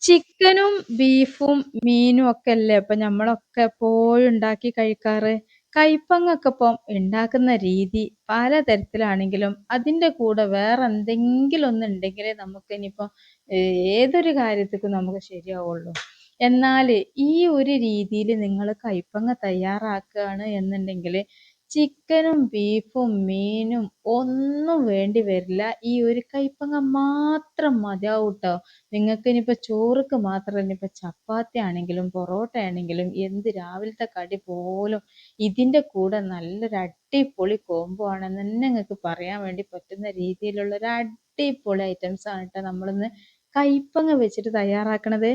ചിക്കനും, ബീഫും, മീനും ഒക്കെ അല്ലേ ഇപ്പൊ നമ്മളൊക്കെ എപ്പോഴും ഉണ്ടാക്കി കഴിക്കാറ്. കൈപ്പങ്ങൊക്കെ ഇപ്പം ഉണ്ടാക്കുന്ന രീതി പലതരത്തിലാണെങ്കിലും അതിന്റെ കൂടെ വേറെ എന്തെങ്കിലും ഒന്ന് ഉണ്ടെങ്കിലേ നമുക്ക് ഇനിയിപ്പോ ഏതൊരു കാര്യത്തിക്കും നമുക്ക് ശരിയാവുള്ളൂ. എന്നാല് ഈ ഒരു രീതിയിൽ നിങ്ങൾ കൈപ്പങ്ങ തയ്യാറാക്കുകയാണ് എന്നുണ്ടെങ്കിൽ ചിക്കനും, ബീഫും, മീനും ഒന്നും വേണ്ടി വരില്ല. ഈ ഒരു കൈപ്പങ്ങ മാത്രം മതിയാവൂട്ടോ. നിങ്ങൾക്ക് ഇനിയിപ്പോ ചോറ്ക്ക് മാത്രമല്ല, ഇനിയിപ്പോ ചപ്പാത്തി ആണെങ്കിലും പൊറോട്ട ആണെങ്കിലും എന്ത് രാവിലത്തെ കടി പോലും ഇതിന്റെ കൂടെ നല്ലൊരു അടിപൊളി കോംബോ ആണെന്ന് തന്നെ നിങ്ങൾക്ക് പറയാൻ വേണ്ടി പറ്റുന്ന രീതിയിലുള്ള ഒരു അടിപൊളി ഐറ്റംസ് ആണ് കേട്ടോ നമ്മളിന്ന് കൈപ്പങ്ങ വെച്ചിട്ട് തയ്യാറാക്കണത്.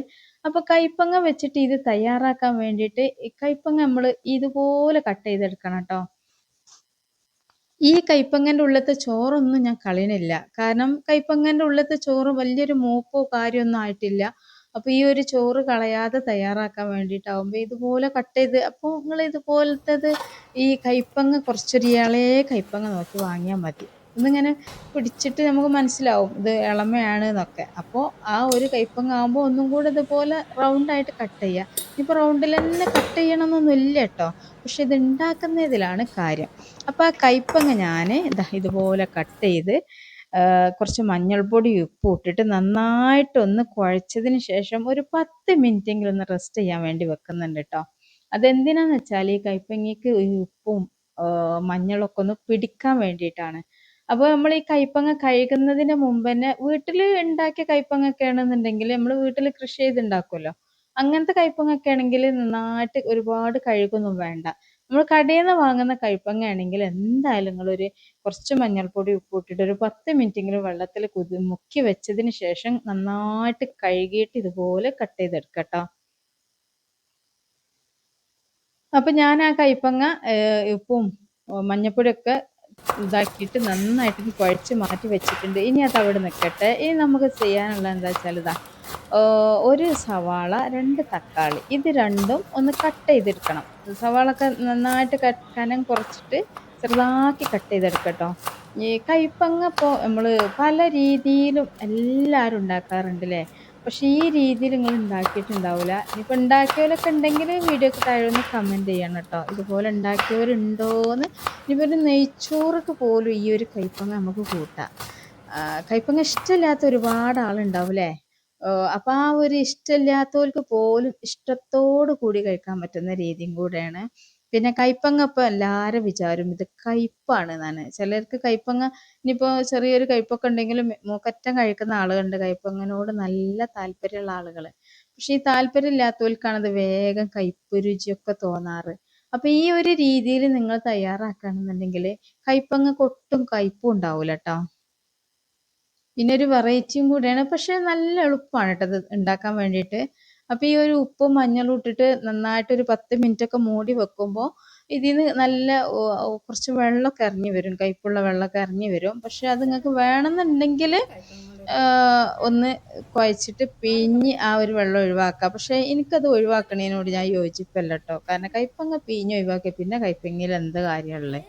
അപ്പൊ കൈപ്പങ്ങ വെച്ചിട്ട് ഇത് തയ്യാറാക്കാൻ വേണ്ടിയിട്ട് ഈ കൈപ്പങ്ങ നമ്മൾ ഇതുപോലെ കട്ട് ചെയ്തെടുക്കണം കേട്ടോ. ഈ കൈപ്പങ്ങന്റെ ഉള്ളിലത്തെ ചോറൊന്നും ഞാൻ കളയണില്ല. കാരണം കൈപ്പങ്ങന്റെ ഉള്ളിലത്തെ ചോറ് വലിയൊരു മൂപ്പോ കാര്യമൊന്നും ആയിട്ടില്ല. അപ്പൊ ഈ ഒരു ചോറ് കളയാതെ തയ്യാറാക്കാൻ വേണ്ടിയിട്ടാവുമ്പോ ഇതുപോലെ കട്ട് ചെയ്ത്, അപ്പൊ നിങ്ങൾ ഇതുപോലത്തത് ഈ കൈപ്പങ്ങ കുറച്ചൊരു ഇളയ കൈപ്പങ്ങ നോക്കി വാങ്ങിയാൽ മതി. ഒന്നിങ്ങനെ പിടിച്ചിട്ട് നമുക്ക് മനസ്സിലാവും ഇത് ഇളമയാണ് എന്നൊക്കെ. അപ്പോൾ ആ ഒരു കൈപ്പങ്ങ ആകുമ്പോൾ ഒന്നും കൂടെ ഇതുപോലെ റൗണ്ടായിട്ട് കട്ട് ചെയ്യുക. ഇനിയിപ്പോൾ റൗണ്ടിൽ തന്നെ കട്ട് ചെയ്യണമെന്നൊന്നും ഇല്ല കേട്ടോ. പക്ഷെ ഇത് ഉണ്ടാക്കുന്നതിലാണ് കാര്യം. അപ്പൊ ആ കൈപ്പങ്ങ ഞാൻ ഇതുപോലെ കട്ട് ചെയ്ത് കുറച്ച് മഞ്ഞൾപ്പൊടി ഉപ്പും ഇട്ടിട്ട് നന്നായിട്ടൊന്ന് കുഴച്ചതിന് ശേഷം ഒരു 10 മിനിറ്റെങ്കിലും ഒന്ന് റെസ്റ്റ് ചെയ്യാൻ വേണ്ടി വെക്കുന്നുണ്ട് കേട്ടോ. അതെന്തിനാന്ന് വെച്ചാൽ ഈ കൈപ്പങ്ങയ്ക്ക് ഈ ഉപ്പും മഞ്ഞളൊക്കെ ഒന്ന് പിടിക്കാൻ വേണ്ടിയിട്ടാണ്. അപ്പോൾ നമ്മൾ ഈ കൈപ്പങ്ങ കഴുകുന്നതിന് മുമ്പ് തന്നെ വീട്ടിൽ ഉണ്ടാക്കിയ കൈപ്പങ്ങ ആണെന്നുണ്ടെങ്കിൽ നമ്മൾ വീട്ടിൽ കൃഷി ചെയ്തുണ്ടാക്കുമല്ലോ, അങ്ങനത്തെ കൈപ്പങ്ങ ആണെങ്കിൽ നന്നായിട്ട് ഒരുപാട് കഴുകൊന്നും വേണ്ട. നമ്മൾ കടയിൽ നിന്ന് വാങ്ങുന്ന കൈപ്പങ്ങ ആണെങ്കിൽ എന്തായാലും നിങ്ങളൊരു കുറച്ച് മഞ്ഞൾപ്പൊടി ഉപ്പ് ഇട്ടിട്ട് ഒരു 10 മിനിറ്റെങ്കിലും വെള്ളത്തിൽ മുക്കി വെച്ചതിന് ശേഷം നന്നായിട്ട് കഴുകിയിട്ട് ഇതുപോലെ കട്ട് ചെയ്തെടുക്കട്ടോ. അപ്പൊ ഞാൻ ആ കൈപ്പങ്ങ ഉപ്പും മഞ്ഞപ്പൊടിയൊക്കെ ഇതാക്കിയിട്ട് നന്നായിട്ട് കുഴച്ച് മാറ്റി വെച്ചിട്ടുണ്ട്. ഇനി അത് അവിടെ നിൽക്കട്ടെ. ഇനി നമുക്ക് ചെയ്യാനുള്ള എന്താ വെച്ചാൽ ഒരു സവാള, 2 തക്കാളി, ഇത് രണ്ടും ഒന്ന് കട്ട് ചെയ്തെടുക്കണം. സവാള ഒക്കെ നന്നായിട്ട് കനം കുറച്ചിട്ട് ചെറുതാക്കി കട്ട് ചെയ്തെടുക്കട്ടോ. ഈ കൈപ്പങ്ങ ഇപ്പോൾ നമ്മൾ പല രീതിയിലും എല്ലാവരും ഉണ്ടാക്കാറുണ്ട് അല്ലേ? പക്ഷെ ഈ രീതിയിൽ നിങ്ങൾ ഉണ്ടാക്കിയിട്ടുണ്ടാവില്ല. ഇനിയിപ്പോൾ ഉണ്ടാക്കിയവരൊക്കെ ഉണ്ടെങ്കിൽ വീഡിയോക്ക് താഴെ ഒന്ന് കമന്റ് ചെയ്യണം കേട്ടോ. ഇതുപോലെ ഉണ്ടാക്കിയവരുണ്ടോന്ന്. ഇനിയിപ്പോൾ ഒരു നെയ്ച്ചോറൊക്കെ പോലും ഈ ഒരു കൈപ്പങ്ങ നമുക്ക് കൂട്ടാം. കൈപ്പങ്ങ ഇഷ്ടമില്ലാത്ത ഒരുപാട് ആളുണ്ടാവും അല്ലേ? അപ്പൊ ആ ഒരു ഇഷ്ടമില്ലാത്തവർക്ക് പോലും ഇഷ്ടത്തോടു കൂടി കഴിക്കാൻ പറ്റുന്ന രീതിയും കൂടെയാണ്. പിന്നെ കൈപ്പങ്ങ ഇപ്പൊ എല്ലാരും വിചാരം ഇത് കയ്പ്പാണ് എന്നാണ്. ചിലർക്ക് കൈപ്പങ്ങ ഇനിയിപ്പോ ചെറിയൊരു കയ്പ്പൊക്കെ ഉണ്ടെങ്കിലും മൂക്കറ്റം കഴിക്കുന്ന ആളുകളുണ്ട്, കൈപ്പങ്ങനോട് നല്ല താല്പര്യമുള്ള ആളുകള്. പക്ഷെ ഈ താല്പര്യം ഇല്ലാത്തവർക്കാണ് ഇത് വേഗം കയ്പ്പ് രുചിയൊക്കെ തോന്നാറ്. അപ്പൊ ഈ ഒരു രീതിയിൽ നിങ്ങൾ തയ്യാറാക്കുകയാണെന്നുണ്ടെങ്കിൽ കൈപ്പങ്ങക്ക് ഒട്ടും കയ്പ്പും ഉണ്ടാവൂല ട്ടോ. പിന്നെ ഒരു വെറൈറ്റിയും കൂടെയാണ്. പക്ഷെ നല്ല എളുപ്പമാണ് കേട്ടോ ഇത് ഉണ്ടാക്കാൻ വേണ്ടിയിട്ട്. അപ്പൊ ഈ ഒരു ഉപ്പും മഞ്ഞളും ഇട്ടിട്ട് നന്നായിട്ട് ഒരു 10 മിനിറ്റ് ഒക്കെ മൂടി വെക്കുമ്പോൾ ഇതിന്ന് നല്ല കുറച്ച് വെള്ളമൊക്കെ ഇറങ്ങി വരും, കയ്പുള്ള വെള്ളമൊക്കെ ഇറങ്ങി വരും. പക്ഷെ അത് നിങ്ങൾക്ക് വേണമെന്നുണ്ടെങ്കിൽ ഒന്ന് കുഴച്ചിട്ട് പിഴിഞ്ഞ് ആ ഒരു വെള്ളം ഒഴിവാക്കാം. പക്ഷെ എനിക്കത് ഒഴിവാക്കണതിനോട് ഞാൻ യോജിപ്പല്ല കേട്ടോ. കാരണം കയ്പങ്ങ പിഴിഞ്ഞ് ഒഴിവാക്കിയ പിന്നെ കയ്പങ്ങയിൽ എന്ത് കാര്യമുള്ളത്.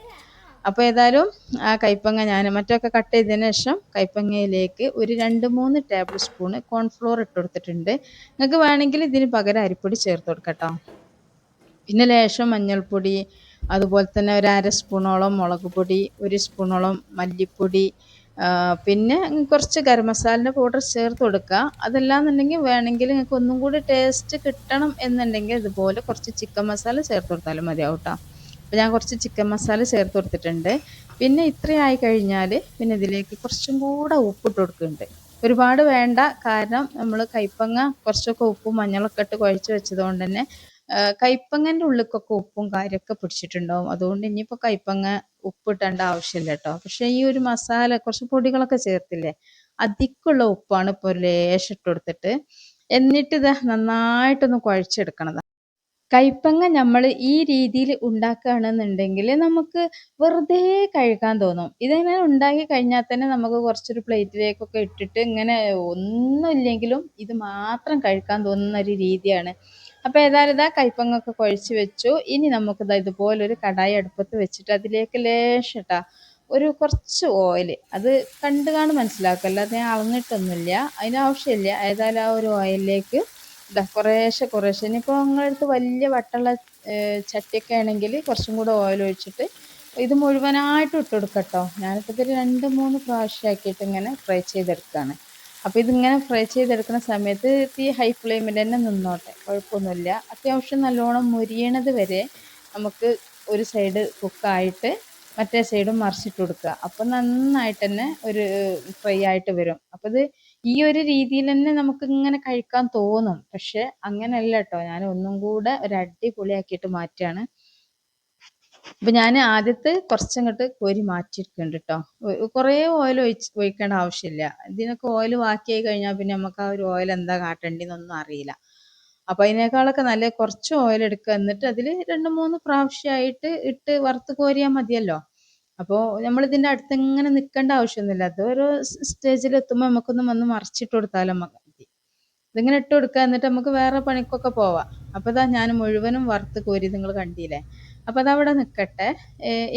അപ്പോൾ ഏതായാലും ആ കൈപ്പങ്ങ ഞാൻ മറ്റൊക്കെ കട്ട് ചെയ്തതിന് ശേഷം കൈപ്പങ്ങയിലേക്ക് ഒരു 2-3 ടേബിൾ സ്പൂൺ കോൺഫ്ലോർ ഇട്ട് കൊടുത്തിട്ടുണ്ട്. നിങ്ങൾക്ക് വേണമെങ്കിൽ ഇതിന് പകരം അരിപ്പൊടി ചേർത്ത് കൊടുക്കട്ടോ. പിന്നെ ലേശം മഞ്ഞൾപ്പൊടി, അതുപോലെ തന്നെ ഒരു 1/2 സ്പൂണോളം മുളക് പൊടി, 1 സ്പൂണോളം മല്ലിപ്പൊടി, പിന്നെ കുറച്ച് ഗരം മസാലൻ്റെ പൗഡർ ചേർത്ത് കൊടുക്കുക. അതല്ലാന്നുണ്ടെങ്കിൽ വേണമെങ്കിൽ നിങ്ങൾക്ക് ഒന്നും കൂടി ടേസ്റ്റ് കിട്ടണം എന്നുണ്ടെങ്കിൽ ഇതുപോലെ കുറച്ച് ചിക്കൻ മസാല ചേർത്ത് കൊടുത്താലും മതിയാവും കേട്ടോ. അപ്പോൾ ഞാൻ കുറച്ച് ചിക്കൻ മസാല ചേർത്ത് കൊടുത്തിട്ടുണ്ട്. പിന്നെ ഇത്രയായി കഴിഞ്ഞാൽ പിന്നെ ഇതിലേക്ക് കുറച്ചും കൂടെ ഉപ്പിട്ട് കൊടുക്കുന്നുണ്ട്. ഒരുപാട് വേണ്ട, കാരണം നമ്മൾ കൈപ്പങ്ങ കുറച്ചൊക്കെ ഉപ്പും മഞ്ഞളൊക്കെ ഇട്ട് കുഴച്ച് വെച്ചത് കൊണ്ട് തന്നെ കൈപ്പങ്ങൻ്റെ ഉള്ളിലേക്കൊക്കെ ഉപ്പും കാര്യമൊക്കെ പിടിച്ചിട്ടുണ്ടാവും. അതുകൊണ്ട് ഇനിയിപ്പോൾ കൈപ്പങ്ങ ഉപ്പിട്ടേണ്ട ആവശ്യമില്ല കേട്ടോ. പക്ഷേ ഈ ഒരു മസാല കുറച്ച് പൊടികളൊക്കെ ചേർത്തില്ലേ, അതിക്കുള്ള ഉപ്പാണ് ഇപ്പോൾ ഒരു ലേശം ഇട്ട് കൊടുത്തിട്ട് എന്നിട്ട് ഇത് നന്നായിട്ടൊന്ന് കുഴച്ചെടുക്കണം. കൈപ്പങ്ങ നമ്മൾ ഈ രീതിയിൽ ഉണ്ടാക്കുകയാണെന്നുണ്ടെങ്കിൽ നമുക്ക് വെറുതെ കഴിക്കാൻ തോന്നും. ഇതിങ്ങനെ ഉണ്ടാക്കി കഴിഞ്ഞാൽ തന്നെ നമുക്ക് കുറച്ചൊരു പ്ലേറ്റിലേക്കൊക്കെ ഇട്ടിട്ട് ഇങ്ങനെ ഒന്നുമില്ലെങ്കിലും ഇത് മാത്രം കഴിക്കാൻ തോന്നുന്ന ഒരു രീതിയാണ്. അപ്പോൾ ഏതായാലും ഇതാ കൈപ്പങ്ങ ഒക്കെ കുഴച്ച് വെച്ചു. ഇനി നമുക്കിതാ ഇതുപോലൊരു കടായി അടുപ്പത്ത് വെച്ചിട്ട് അതിലേക്ക് ലേശം ഒരു കുറച്ച് ഓയില്, അത് കണ്ട് കാണും മനസ്സിലാക്കുക, അല്ലാതെ ഞാൻ അളന്നിട്ടൊന്നുമില്ല, അതിനാവശ്യമില്ല. ഏതായാലും ആ ഒരു ഓയിലിലേക്ക് കുറേശ്ശെ കുറേശ്ശെ, ഇനിയിപ്പോൾ നിങ്ങളുടെ അടുത്ത് വലിയ വട്ടമുള്ള ചട്ടിയൊക്കെ ആണെങ്കിൽ കുറച്ചും കൂടെ ഓയിൽ ഒഴിച്ചിട്ട് ഇത് മുഴുവനായിട്ട് ഇട്ട് കൊടുക്കട്ടോ. ഞാനിപ്പോൾ ഇതൊരു 2-3 പ്രാവശ്യമാക്കിയിട്ട് ഇങ്ങനെ ഫ്രൈ ചെയ്തെടുക്കുകയാണ്. അപ്പോൾ ഇതിങ്ങനെ ഫ്രൈ ചെയ്തെടുക്കുന്ന സമയത്ത് തീ ഹൈ ഫ്ലെയിമിൽ തന്നെ നിന്നോട്ടെ, കുഴപ്പമൊന്നുമില്ല. അത്യാവശ്യം നല്ലോണം മൊരിയണത് വരെ നമുക്ക് ഒരു സൈഡ് കുക്കായിട്ട് മറ്റേ സൈഡും മറിച്ചിട്ട് കൊടുക്കുക. അപ്പം നന്നായിട്ട് തന്നെ ഒരു ഫ്രൈ ആയിട്ട് വരും. അപ്പം ഇത് ഈ ഒരു രീതിയിൽ തന്നെ നമുക്ക് ഇങ്ങനെ കഴിക്കാൻ തോന്നും. പക്ഷെ അങ്ങനെയല്ല കേട്ടോ, ഞാൻ ഒന്നും കൂടെ ഒരു അടിപൊളിയാക്കിയിട്ട് മാറ്റുകയാണ്. അപ്പം ഞാൻ ആദ്യത്തെ കുറച്ചങ്ങോട്ട് കോരി മാറ്റിയെടുക്കുന്നുണ്ട് കേട്ടോ. കുറേ ഓയിൽ ഒഴിക്കേണ്ട ആവശ്യമില്ല. ഇതിനൊക്കെ ഓയിൽ ബാക്കിയായി കഴിഞ്ഞാൽ പിന്നെ നമുക്ക് ആ ഒരു ഓയിൽ എന്താ കാട്ടേണ്ടതെന്നൊന്നും അറിയില്ല. അപ്പം അതിനേക്കാളൊക്കെ നല്ല കുറച്ച് ഓയിൽ എടുക്കുക, എന്നിട്ട് അതിൽ 2-3 പ്രാവശ്യമായിട്ട് ഇട്ട് വറുത്ത് കോരിയാൽ മതിയല്ലോ. അപ്പോൾ നമ്മൾ ഇതിൻ്റെ അടുത്ത് ഇങ്ങനെ നിൽക്കേണ്ട ആവശ്യമൊന്നുമില്ല. അത് ഒരു സ്റ്റേജിൽ എത്തുമ്പോൾ നമുക്കൊന്ന് വന്ന് മറിച്ചിട്ട് കൊടുത്താലും മതി. ഇതിങ്ങനെ ഇട്ട് കൊടുക്കുക, എന്നിട്ട് നമുക്ക് വേറെ പണിക്കൊക്കെ പോവാം. അപ്പോൾ ഇതാ ഞാൻ മുഴുവനും വറുത്ത് കോരി നിങ്ങൾ കണ്ടില്ലേ. അപ്പോൾ അതവിടെ നിൽക്കട്ടെ.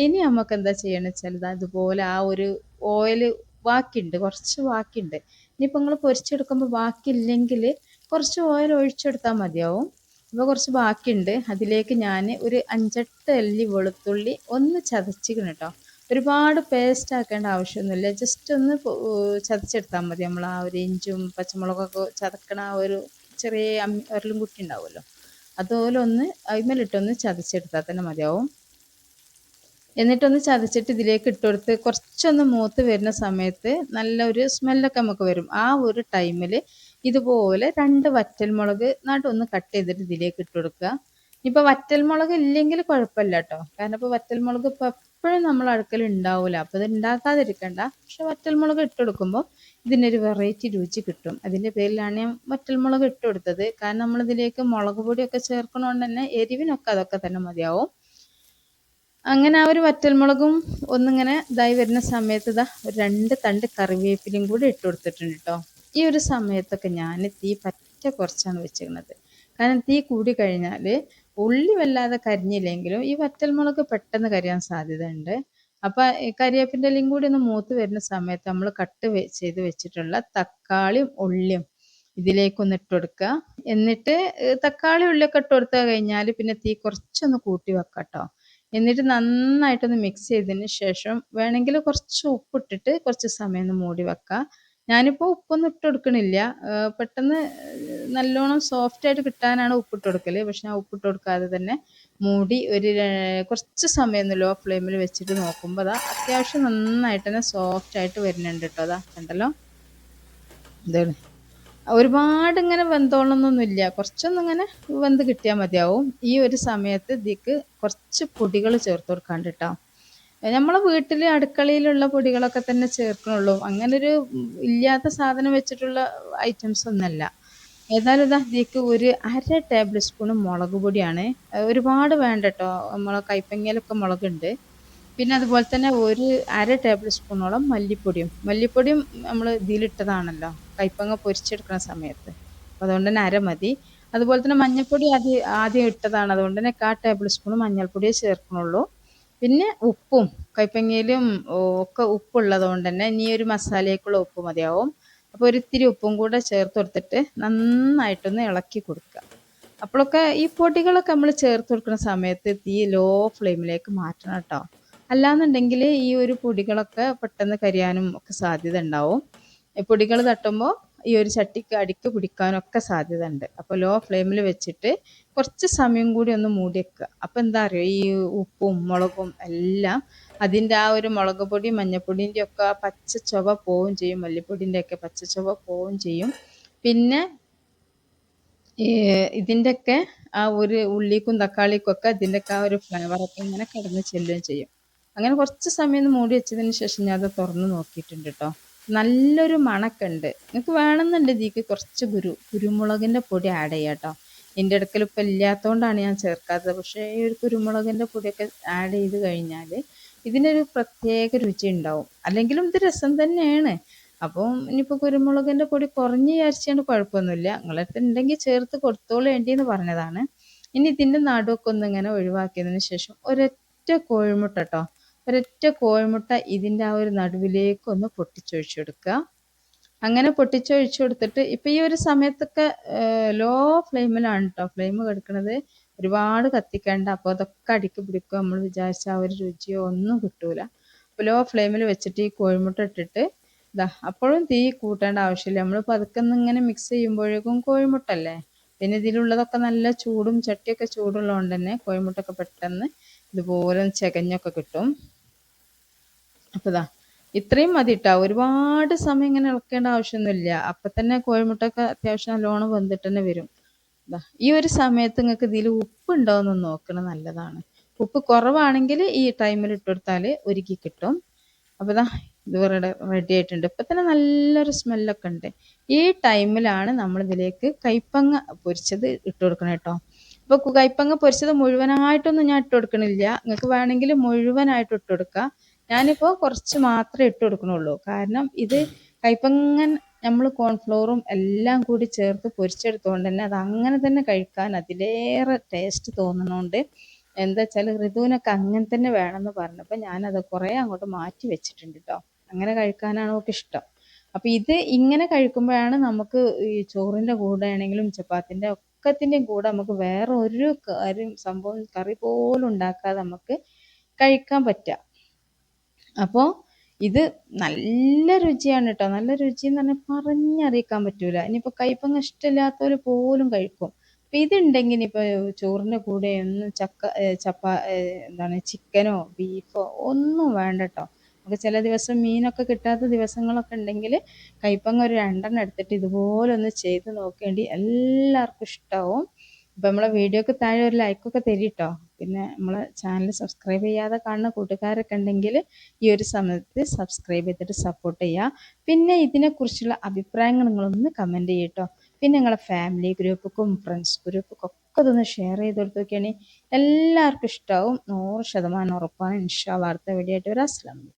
ഇനി നമുക്ക് എന്താ ചെയ്യണമെന്ന് വെച്ചാൽ ഇതാ ഇതുപോലെ ആ ഒരു ഓയിൽ ബാക്കിയുണ്ട്, കുറച്ച് ബാക്കിയുണ്ട്. ഇനിയിപ്പോൾ നിങ്ങൾ പൊരിച്ചെടുക്കുമ്പോൾ ബാക്കിയില്ലെങ്കിൽ കുറച്ച് ഓയിൽ ഒഴിച്ചെടുത്താൽ മതിയാവും. അപ്പോൾ കുറച്ച് ബാക്കിയുണ്ട്. അതിലേക്ക് ഞാൻ ഒരു 5-8 അല്ലി വെളുത്തുള്ളി ഒന്ന് ചതച്ചിക്കണം കേട്ടോ. ഒരുപാട് പേസ്റ്റ് ആക്കേണ്ട ആവശ്യമൊന്നുമില്ല, ജസ്റ്റ് ഒന്ന് ചതച്ചെടുത്താൽ മതി. നമ്മൾ ആ ഒരു ഇഞ്ചും പച്ചമുളകൊക്കെ ചതക്കണ ആ ഒരു ചെറിയ ഒരലും കുട്ടി ഉണ്ടാവുമല്ലോ, അതുപോലെ ഒന്ന് അതിന്മേലിട്ടൊന്ന് ചതച്ചെടുത്താൽ തന്നെ മതിയാവും. എന്നിട്ടൊന്ന് ചതച്ചിട്ട് ഇതിലേക്ക് ഇട്ട് കൊടുത്ത് കുറച്ചൊന്ന് മൂത്ത് വരുന്ന സമയത്ത് നല്ലൊരു സ്മെല്ലൊക്കെ നമുക്ക് വരും. ആ ഒരു ടൈമിൽ ഇതുപോലെ 2 വറ്റൽമുളക് നടൊന്ന് കട്ട് ചെയ്തിട്ട് ഇതിലേക്ക് ഇട്ട് കൊടുക്കുക. ഇനിയിപ്പോൾ വറ്റൽമുളക് ഇല്ലെങ്കിൽ കുഴപ്പമില്ല കേട്ടോ, കാരണം ഇപ്പോൾ വറ്റൽമുളക് ഇപ്പോൾ എപ്പോഴും നമ്മൾ അടുക്കൽ ഉണ്ടാവില്ല, അപ്പോൾ ഇത് ഉണ്ടാക്കാതിരിക്കണ്ട. പക്ഷെ വറ്റൽമുളക് ഇട്ട് കൊടുക്കുമ്പോൾ ഇതിനൊരു വെറൈറ്റി രുചി കിട്ടും. അതിൻ്റെ പേരിലാണ് ഞാൻ വറ്റൽമുളക് ഇട്ട് കൊടുത്തത്. കാരണം നമ്മളിതിലേക്ക് മുളക് പൊടിയൊക്കെ ചേർക്കണോണ്ട് തന്നെ എരിവിനൊക്കെ അതൊക്കെ തന്നെ മതിയാവും. അങ്ങനെ ആ ഒരു വറ്റൽമുളകും ഒന്നിങ്ങനെ ഇതായി വരുന്ന സമയത്ത് ഇതാ ഒരു 2 തണ്ട് കറിവേപ്പിലയും കൂടി ഇട്ട് കൊടുത്തിട്ടുണ്ട് കേട്ടോ. ഈ ഒരു സമയത്തൊക്കെ ഞാൻ തീ പറ്റ കുറച്ചാണ് വെച്ചിരുന്നത്. കാരണം തീ കൂടി കഴിഞ്ഞാൽ ഉള്ളി വല്ലാതെ കരിഞ്ഞില്ലെങ്കിലും ഈ വറ്റൽമുളക് പെട്ടെന്ന് കരിയാൻ സാധ്യത ഉണ്ട്. അപ്പം കരിവേപ്പിൻ്റെ ഇലയും കൂടി ഒന്ന് മൂത്ത് വരുന്ന സമയത്ത് നമ്മൾ കട്ട് ചെയ്ത് വെച്ചിട്ടുള്ള തക്കാളിയും ഉള്ളിയും ഇതിലേക്കൊന്ന് ഇട്ട് കൊടുക്കുക. എന്നിട്ട് തക്കാളി ഉള്ളിയൊക്കെ ഇട്ട് കൊടുത്തു കഴിഞ്ഞാൽ പിന്നെ തീ കുറച്ചൊന്ന് കൂട്ടി വെക്കാം കേട്ടോ. എന്നിട്ട് നന്നായിട്ടൊന്ന് മിക്സ് ചെയ്തതിന് ശേഷം വേണമെങ്കിൽ കുറച്ച് ഉപ്പിട്ടിട്ട് കുറച്ച് സമയം ഒന്ന് മൂടി വെക്കാം. ഞാനിപ്പോൾ ഉപ്പൊന്നും ഇട്ട് കൊടുക്കണില്ല, പെട്ടെന്ന് നല്ലോണം സോഫ്റ്റായിട്ട് കിട്ടാനാണ് ഉപ്പിട്ട് കൊടുക്കൽ. പക്ഷെ ഞാൻ ഉപ്പിട്ട് കൊടുക്കാതെ തന്നെ മൂടി ഒരു കുറച്ച് സമയം ഒന്ന് ലോ ഫ്ലെയിമിൽ വെച്ചിട്ട് നോക്കുമ്പോൾ അതാ അത്യാവശ്യം നന്നായിട്ട് തന്നെ സോഫ്റ്റായിട്ട് വരുന്നുണ്ട് കേട്ടോ. അതാ കണ്ടല്ലോ, ഇതാണ്. ഒരുപാട് ഇങ്ങനെ വെന്തോളണമെന്നൊന്നുമില്ല, കുറച്ചൊന്നിങ്ങനെ വെന്ത് കിട്ടിയാൽ മതിയാവും. ഈ ഒരു സമയത്ത് ഇതിക്ക് കുറച്ച് പൊടികൾ ചേർത്ത് കൊടുക്കാണ്ട് കേട്ടോ. നമ്മളെ വീട്ടിൽ അടുക്കളയിലുള്ള പൊടികളൊക്കെ തന്നെ ചേർക്കണുള്ളൂ, അങ്ങനൊരു ഇല്ലാത്ത സാധനം വെച്ചിട്ടുള്ള ഐറ്റംസ് ഒന്നല്ല. ഏതായാലും ഇതാ ഇതിലേക്ക് ഒരു 1/2 ടേബിൾ സ്പൂൺ മുളക് പൊടിയാണ്. ഒരുപാട് വേണ്ട കേട്ടോ, നമ്മളെ കൈപ്പങ്ങയിലൊക്കെ മുളകുണ്ട്. പിന്നെ അതുപോലെ തന്നെ ഒരു 1/2 ടേബിൾ സ്പൂണോളം മല്ലിപ്പൊടിയും നമ്മൾ ഇതിലിട്ടതാണല്ലോ കൈപ്പങ്ങ പൊരിച്ചെടുക്കുന്ന സമയത്ത്, അപ്പോൾ അതുകൊണ്ട് തന്നെ 1/2 മതി. അതുപോലെ തന്നെ മഞ്ഞൾപ്പൊടി ആദ്യം ഇട്ടതാണ്, അതുകൊണ്ട് തന്നെ 1/4 ടേബിൾ സ്പൂൺ മഞ്ഞൾപ്പൊടിയെ ചേർക്കണുള്ളൂ. പിന്നെ ഉപ്പും കൈപ്പങ്ങയിലും ഒക്കെ ഉപ്പുള്ളത് കൊണ്ട് തന്നെ ഇനി ഒരു മസാലയ്ക്കുള്ള ഉപ്പ് മതിയാവും. അപ്പോൾ ഒരിത്തിരി ഉപ്പും കൂടെ ചേർത്ത് കൊടുത്തിട്ട് നന്നായിട്ടൊന്ന് ഇളക്കി കൊടുക്കുക. അപ്പോഴൊക്കെ ഈ പൊടികളൊക്കെ നമ്മൾ ചേർത്ത് കൊടുക്കുന്ന സമയത്ത് തീ ലോ ഫ്ലെയിമിലേക്ക് മാറ്റണം കേട്ടോ. അല്ലാന്നുണ്ടെങ്കിൽ ഈ ഒരു പൊടികളൊക്കെ പെട്ടെന്ന് കരിയാനും ഒക്കെ സാധ്യത ഉണ്ടാവും. പൊടികൾ തട്ടുമ്പോൾ ഈ ഒരു ചട്ടിക്ക് അടിക്ക് പിടിക്കാനൊക്കെ സാധ്യത ഉണ്ട്. അപ്പോൾ ലോ ഫ്ലെയിമിൽ വെച്ചിട്ട് കുറച്ച് സമയം കൂടി ഒന്ന് മൂടി വെക്കുക. അപ്പോൾ എന്താ അറിയുമോ, ഈ ഉപ്പും മുളകും എല്ലാം അതിൻ്റെ ആ ഒരു മുളക് പൊടി മഞ്ഞൾപ്പൊടിൻ്റെ ഒക്കെ പച്ച ചുവ പോവും ചെയ്യും, മല്ലിപ്പൊടിൻ്റെ ഒക്കെ പച്ച ചുവ പോവും ചെയ്യും. പിന്നെ ഇതിൻ്റെയൊക്കെ ആ ഒരു ഉള്ളിക്കും തക്കാളിക്കും ഒക്കെ ഇതിൻ്റെയൊക്കെ ആ ഒരു ഫ്ലേവറൊക്കെ ഇങ്ങനെ കടന്ന് ചെല്ലുകയും ചെയ്യും. അങ്ങനെ കുറച്ച് സമയം ഒന്ന് മൂടി വെച്ചതിന് ശേഷം ഞാൻ അത് തുറന്ന് നോക്കിയിട്ടുണ്ട് കേട്ടോ. നല്ലൊരു മണമൊക്കെ ഉണ്ട്. നിങ്ങൾക്ക് വേണമെന്നുണ്ട് ഇതിലേക്ക് കുറച്ച് കുരുമുളകിൻ്റെ പൊടി ആഡ് ചെയ്യാം കേട്ടോ. എൻ്റെ അടുക്കൽ ഇപ്പം ഇല്ലാത്തതുകൊണ്ടാണ് ഞാൻ ചേർക്കാത്തത്. പക്ഷേ ഈ ഒരു കുരുമുളകിൻ്റെ പൊടിയൊക്കെ ആഡ് ചെയ്ത് കഴിഞ്ഞാൽ ഇതിനൊരു പ്രത്യേക രുചി ഉണ്ടാവും. അല്ലെങ്കിലും ഇത് രസം തന്നെയാണ്. അപ്പം ഇനിയിപ്പോൾ കുരുമുളകിൻ്റെ പൊടി കുറഞ്ഞ് വിചാരിച്ചുകൊണ്ട് കുഴപ്പമൊന്നുമില്ല, നിങ്ങളുടെ അടുത്ത് ഉണ്ടെങ്കിൽ ചേർത്ത് കൊടുത്തോളേണ്ടിയെന്ന് പറഞ്ഞതാണ്. ഇനി ഇതിൻ്റെ നടുവൊക്കെ ഒന്നിങ്ങനെ ഒഴിവാക്കിയതിന് ശേഷം ഒരൊറ്റ കോഴിമുട്ട കേട്ടോ, ഒരൊറ്റ കോഴിമുട്ട ഇതിൻ്റെ ആ ഒരു നടുവിലേക്ക് ഒന്ന് പൊട്ടിച്ചൊഴിച്ചു കൊടുക്കുക. അങ്ങനെ പൊട്ടിച്ചൊഴിച്ചു കൊടുത്തിട്ട് ഇപ്പം ഈ ഒരു സമയത്തൊക്കെ ലോ ഫ്ലെയിമിലാണ് കേട്ടോ ഫ്ലെയിം കിടക്കുന്നത്. ഒരുപാട് കത്തിക്കേണ്ട, അപ്പോൾ അതൊക്കെ അടിക്ക് പിടിക്കുക. നമ്മൾ വിചാരിച്ച ആ ഒരു രുചിയോ ഒന്നും കിട്ടൂല. അപ്പോൾ ലോ ഫ്ലെയിമിൽ വെച്ചിട്ട് ഈ കോഴിമുട്ട ഇട്ടിട്ട് ഇതാ അപ്പോഴും തീ കൂട്ടേണ്ട ആവശ്യമില്ല. നമ്മൾ പതുക്കെ ഇങ്ങനെ മിക്സ് ചെയ്യുമ്പോഴേക്കും കോഴിമുട്ടല്ലേ, പിന്നെ ഇതിലുള്ളതൊക്കെ നല്ല ചൂടും ചട്ടിയൊക്കെ ചൂടുള്ളതുകൊണ്ട് തന്നെ കോഴിമുട്ടൊക്കെ പെട്ടെന്ന് ഇതുപോലെ ചകഞ്ഞൊക്കെ കിട്ടും. അപ്പോൾ ഇതാ ഇത്രയും മതി ട്ടോ. ഒരുപാട് സമയം ഇങ്ങനെ ഇളക്കേണ്ട ആവശ്യമൊന്നുമില്ല. അപ്പം തന്നെ കോഴിമുട്ടൊക്കെ അത്യാവശ്യം നല്ലോണം വെന്തിട്ട് തന്നെ വരും. ഈ ഒരു സമയത്ത് നിങ്ങൾക്ക് ഇതിൽ ഉപ്പ് ഉണ്ടോ എന്ന് നോക്കണം, നല്ലതാണ്. ഉപ്പ് കുറവാണെങ്കിൽ ഈ ടൈമിൽ ഇട്ട് കൊടുത്താൽ ഒരുക്കി കിട്ടും. അപ്പോൾ ഇത് റെഡി ആയിട്ടുണ്ട്. ഇപ്പം തന്നെ നല്ലൊരു സ്മെല്ലൊക്കെ ഉണ്ട്. ഈ ടൈമിലാണ് നമ്മൾ ഇതിലേക്ക് കൈപ്പങ്ങ പൊരിച്ചത് ഇട്ട് കൊടുക്കണം കേട്ടോ. അപ്പോൾ കൈപ്പങ്ങ പൊരിച്ചത് മുഴുവനായിട്ടൊന്നും ഞാൻ ഇട്ട് കൊടുക്കണില്ല. നിങ്ങൾക്ക് വേണമെങ്കിൽ മുഴുവനായിട്ട് ഇട്ട് കൊടുക്കുക. ഞാനിപ്പോൾ കുറച്ച് മാത്രമേ ഇട്ട് കൊടുക്കണുള്ളൂ. കാരണം ഇത് കൈപ്പങ്ങൻ നമ്മൾ കോൺഫ്ലോറും എല്ലാം കൂടി ചേർത്ത് പൊരിച്ചെടുത്തുകൊണ്ട് തന്നെ അത് അങ്ങനെ തന്നെ കഴിക്കാൻ അതിലേറെ ടേസ്റ്റ് തോന്നുന്നതുകൊണ്ട് എന്താ വെച്ചാൽ ഋതുവിനൊക്കെ അങ്ങനെ തന്നെ വേണമെന്ന് പറഞ്ഞപ്പോൾ ഞാനത് കുറേ അങ്ങോട്ട് മാറ്റി വെച്ചിട്ടുണ്ട് കേട്ടോ. അങ്ങനെ കഴിക്കാനാണ് അവൾക്ക് ഇഷ്ടം. അപ്പം ഇത് ഇങ്ങനെ കഴിക്കുമ്പോഴാണ് നമുക്ക് ഈ ചോറിൻ്റെ കൂടെ ആണെങ്കിലും ചപ്പാത്തിൻ്റെ ഒക്കത്തിൻ്റെയും കൂടെ നമുക്ക് വേറെ ഒരു സംഭവം കറി പോലും ഉണ്ടാക്കാതെ നമുക്ക് കഴിക്കാൻ പറ്റുക. അപ്പോൾ ഇത് നല്ല രുചിയാണ് കേട്ടോ. നല്ല രുചി എന്ന് പറഞ്ഞാൽ പറഞ്ഞറിയിക്കാൻ പറ്റൂല. ഇനിയിപ്പോൾ കയ്പങ്ങ ഇഷ്ടമില്ലാത്തവർ പോലും കഴിക്കും. അപ്പം ഇതുണ്ടെങ്കിൽ ഇനിയിപ്പോൾ ചോറിൻ്റെ കൂടെ ഒന്നും എന്താണ് ചിക്കനോ ബീഫോ ഒന്നും വേണ്ട കേട്ടോ. നമുക്ക് ചില ദിവസം മീനൊക്കെ കിട്ടാത്ത ദിവസങ്ങളൊക്കെ ഉണ്ടെങ്കിൽ കയ്പങ്ങ ഒരു 2 എടുത്തിട്ട് ഇതുപോലെ ഒന്ന് ചെയ്ത് നോക്കേണ്ടി, എല്ലാവർക്കും ഇഷ്ടമാവും. അപ്പം നമ്മളെ വീഡിയോക്ക് താഴെ ഒരു ലൈക്കൊക്കെ തരിട്ടോ. പിന്നെ നമ്മളെ ചാനൽ സബ്സ്ക്രൈബ് ചെയ്യാതെ കാണുന്ന കൂട്ടുകാരൊക്കെ ഉണ്ടെങ്കിൽ ഈ ഒരു സമയത്ത് സബ്സ്ക്രൈബ് ചെയ്തിട്ട് സപ്പോർട്ട് ചെയ്യുക. പിന്നെ ഇതിനെക്കുറിച്ചുള്ള അഭിപ്രായങ്ങൾ നിങ്ങളൊന്ന് കമൻറ്റ് ചെയ്യട്ടോ. പിന്നെ നിങ്ങളെ ഫാമിലി ഗ്രൂപ്പുക്കും ഫ്രണ്ട്സ് ഗ്രൂപ്പുക്കും ഒക്കെ ഇതൊന്ന് ഷെയർ ചെയ്ത് കൊടുത്തൊക്കെയാണെങ്കിൽ എല്ലാവർക്കും ഇഷ്ടമാവും. 100% ഉറപ്പാണ്. ഇൻഷാ അല്ലാഹ് അടുത്ത വീഡിയോ ആയിട്ട് വരാം. അസ്സലാമു അലൈക്കും.